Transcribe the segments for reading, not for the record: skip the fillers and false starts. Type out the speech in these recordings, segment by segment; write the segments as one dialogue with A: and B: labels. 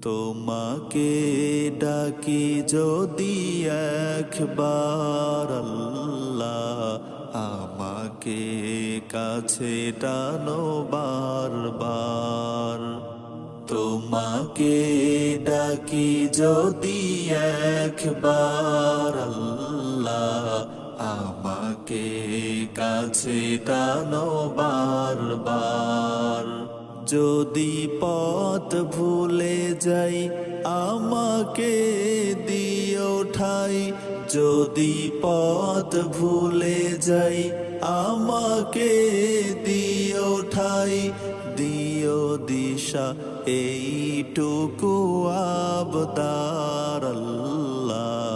A: তোমাকে ডাকি যদি একবার আল্লাহ, আমাকে কাছে টানো বারবার। তোমাকে ডাকি যদি একবার আল্লাহ, আমাকে কাছে টানো বারবার। যদি পথ ভুলে যাই আমাকে দিও ঠাই, যদি পথ ভুলে যাই আমাকে দিও ঠাই। দিও দিশা এইটুকু আবদার আল্লাহ,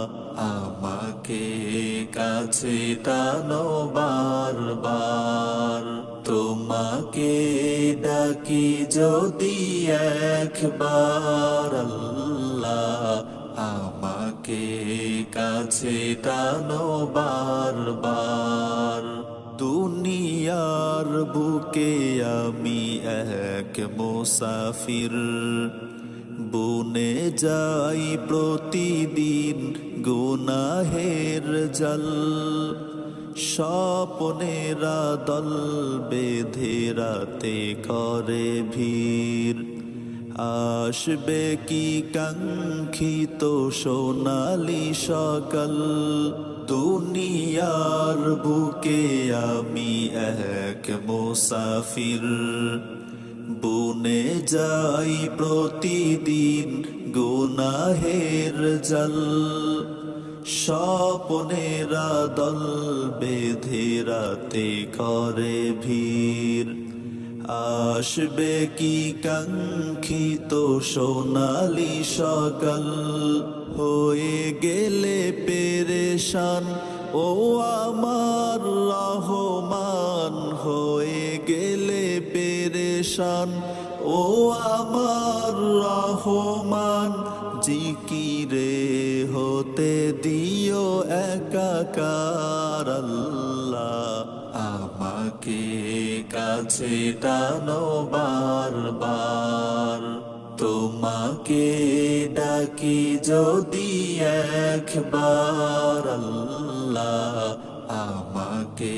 A: আমাকে কাছে টানো বারবার। তোমাকে ডাকি যদি একবার আল্লাহ, আমাকে কাছে টানো বারবার। দুনিয়ার বুকে আমি এক মুসাফির, বনে যাই প্রতিদিন গুনাহের জল। স্বপ্নেরা দল বেঁধে রাতে করে ভিড়, আসবে কি কাঙ্ক্ষিত সোনালি সকাল। দুনিয়ার বুকে আমি এক মুসাফির, বনে যাই প্রতিদিন গুনাহের জল। স্বপ্নেরা দল বেঁধে রাতে করে ভিড়, আসবে কি কাঙ্ক্ষিত সোনালি সকাল। হয়ে গেলে পেরেশান ও আমার রহমান, হয়ে গেলে পেরেশান ও আমার রহমান। জিকিরে হতে দিও একাকার আল্লাহ, আমাকে কাছে টানো বারবার। তোমাকে ডাকি যদি একবার আল্লাহ, আমাকে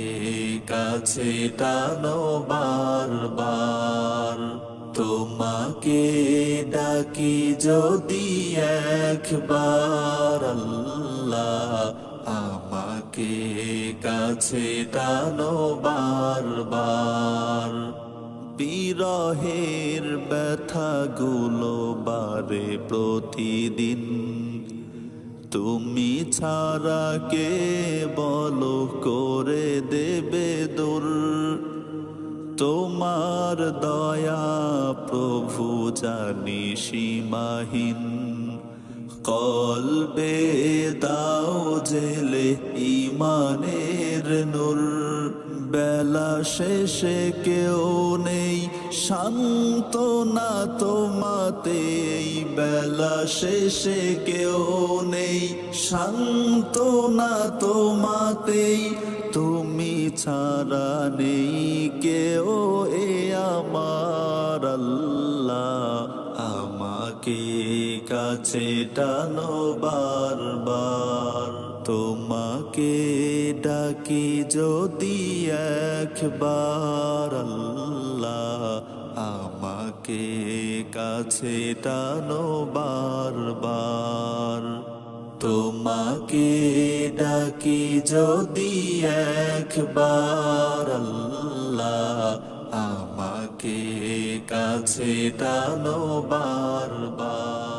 A: কাছে টানো বারবার। তোমাকে ডাকি যদি একবার আল্লাহ, আমাকে কাছে টানো বারবার। বিরহের ব্যথাগুলো বারে প্রতিদিন, তুমি ছাড়া কে বলো করে দেবে দূর। তোমার দয়া প্রভু জানি সীমাহীন, কলবে দাও জেলে ইমানের নূর। বেলা শেষে কেউ নেই সান্ত্বনা তোমাতে, বেলা শেষে কেউ নেই সান্ত্বনা তোমাতে। তুমি ছাড়া নেই কেউ এ আমার আল্লাহ, আমাকে কাছে টানো বারবার। তোমাকে ডাকি যদি একবার আল্লাহ, আমাকে কাছে টানো বারবার। তোমাকে ডাকি যদি একবার আল্লাহ, আমাকে কাছে টানো বারবার।